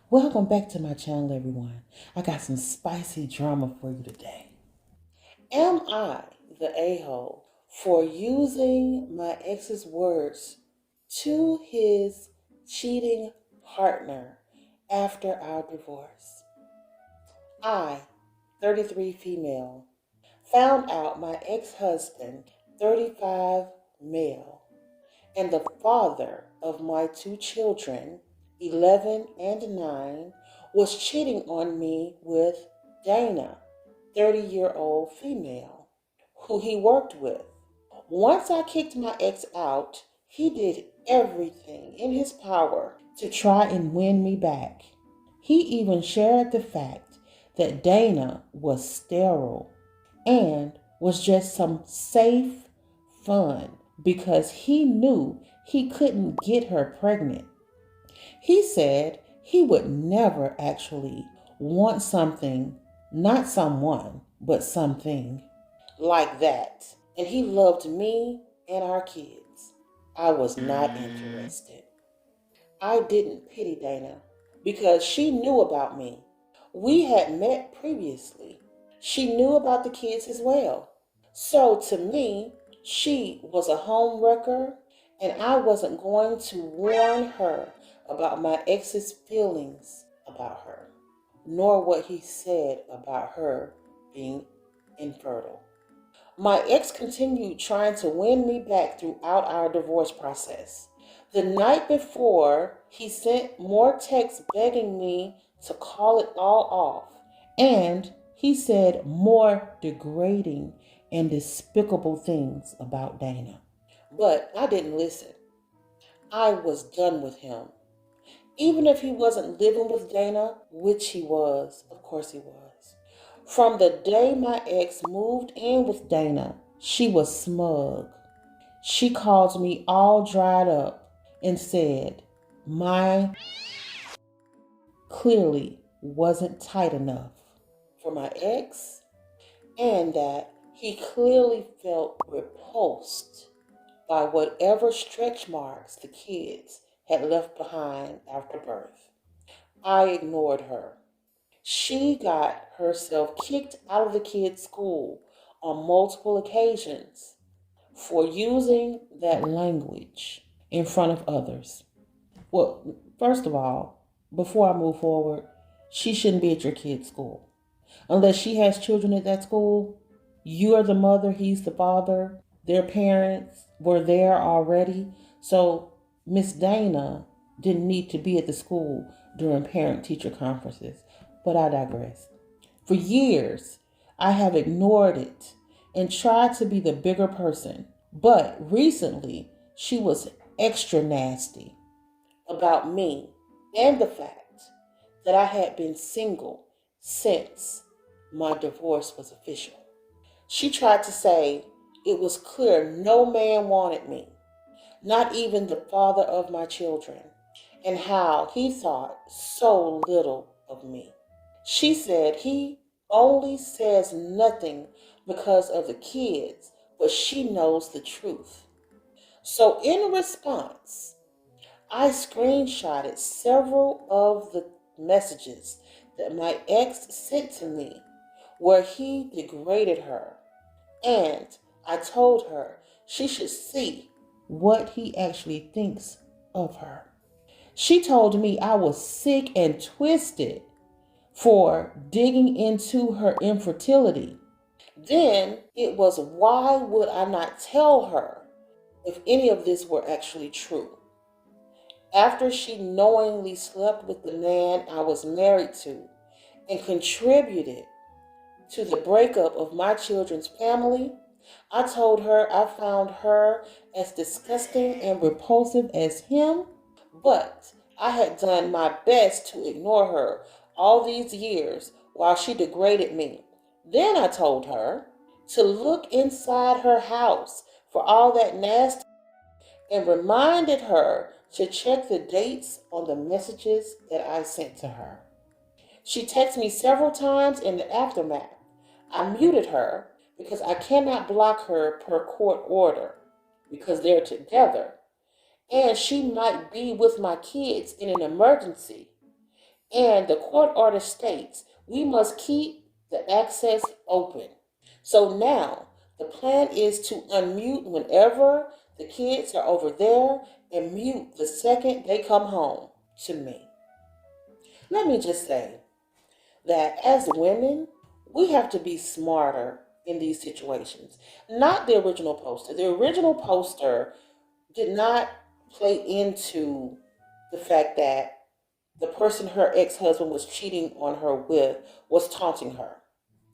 Welcome back to my channel, everyone. I got some spicy drama for you today. Am I the a-hole for using my ex's words to his cheating partner after our divorce? I, 33 female, found out my ex-husband, 35 male, and the father of my two children, 11 and 9, was cheating on me with Dana, 30-year-old female, who he worked with. Once I kicked my ex out, he did everything in his power to try and win me back. He even shared the fact that Dana was sterile and was just some safe fun because he knew he couldn't get her pregnant. He said he would never actually want something, not someone, but something like that. And he loved me and our kids. I was not interested. I didn't pity Dana because she knew about me. We had met previously. She knew about the kids as well. So to me, she was a home wrecker, and I wasn't going to warn her about my ex's feelings about her, nor what he said about her being infertile. My ex continued trying to win me back throughout our divorce process. The night before, he sent more texts begging me to call it all off, and he said more degrading and despicable things about Dana. But I didn't listen. I was done with him. Even if he wasn't living with Dana, which he was, of course he was. From the day my ex moved in with Dana, she was smug. She called me all dried up and said my clearly wasn't tight enough for my ex, and that he clearly felt repulsed by whatever stretch marks the kids had left behind after birth. I ignored her. She got herself kicked out of the kids' school on multiple occasions for using that language in front of others. Well, first of all, before I move forward, she shouldn't be at your kid's school. Unless she has children at that school, you are the mother, he's the father. Their parents were there already. So Miss Dana didn't need to be at the school during parent-teacher conferences. But I digress. For years, I have ignored it and tried to be the bigger person. But recently, she was extra nasty about me and the fact that I had been single since my divorce was official. She tried to say it was clear no man wanted me, not even the father of my children, and how he thought so little of me. She said he only says nothing because of the kids, but she knows the truth. So in response, I screenshotted several of the messages that my ex sent to me where he degraded her, and I told her she should see what he actually thinks of her. She told me I was sick and twisted for digging into her infertility. Then it was, why would I not tell her if any of this were actually true? After she knowingly slept with the man I was married to and contributed to the breakup of my children's family, I told her I found her as disgusting and repulsive as him, but I had done my best to ignore her all these years while she degraded me. Then I told her to look inside her house for all that nasty and reminded her to check the dates on the messages that I sent to her. She texted me several times in the aftermath. I muted her because I cannot block her per court order because they're together. And she might be with my kids in an emergency. And the court order states we must keep the access open. So now the plan is to unmute whenever the kids are over there and mute the second they come home to me. Let me just say that as women, we have to be smarter in these situations. Not the original poster. The original poster did not play into the fact that the person her ex-husband was cheating on her with was taunting her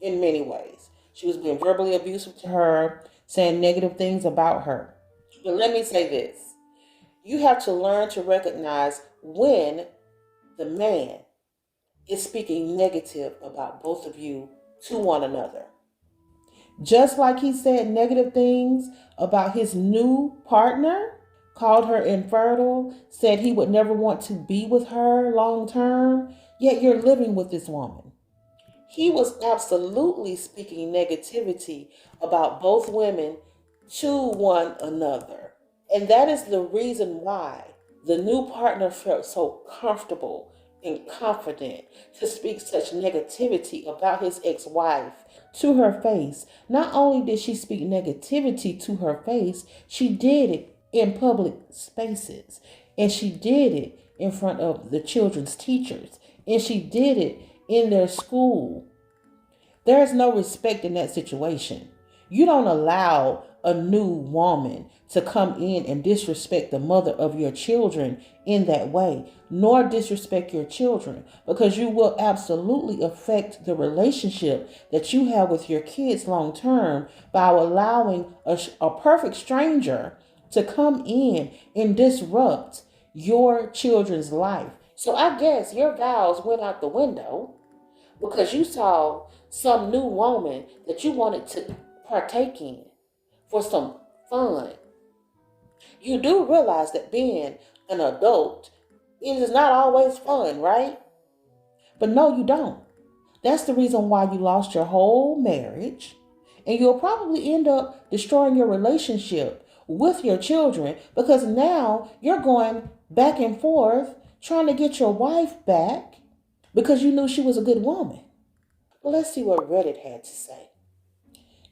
in many ways. She was being verbally abusive to her, saying negative things about her. But let me say this. You have to learn to recognize when the man is speaking negative about both of you to one another. Just like he said negative things about his new partner, called her infertile, said he would never want to be with her long term, yet you're living with this woman. He was absolutely speaking negativity about both women to one another. And that is the reason why the new partner felt so comfortable and confident to speak such negativity about his ex-wife to her face. Not only did she speak negativity to her face, she did it in public spaces. And she did it in front of the children's teachers. And she did it in their school. There is no respect in that situation. You don't allow a new woman to come in and disrespect the mother of your children in that way, nor disrespect your children, because you will absolutely affect the relationship that you have with your kids long term by allowing a perfect stranger to come in and disrupt your children's life. So I guess your vows went out the window because you saw some new woman that you wanted to partake in for some fun. You do realize that being an adult is not always fun, right? But no, you don't. That's the reason why you lost your whole marriage, and you'll probably end up destroying your relationship with your children because now you're going back and forth trying to get your wife back because you knew she was a good woman. But let's see what Reddit had to say.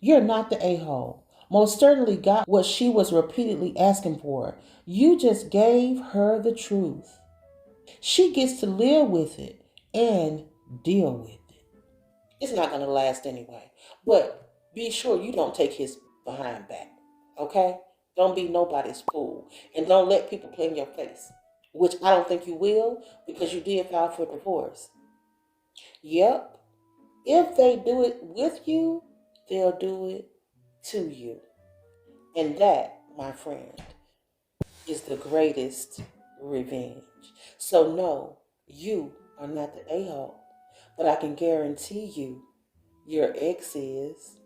You're not the a-hole. Most certainly got what she was repeatedly asking for. You just gave her the truth. She gets to live with it and deal with it. It's not going to last anyway. But be sure you don't take his behind back. Okay? Don't be nobody's fool. And don't let people play in your face. Which I don't think you will because you did file for divorce. Yep. If they do it with you, they'll do it to you. And that, my friend, is the greatest revenge. So no, you are not the a-hole. But I can guarantee you, your ex is.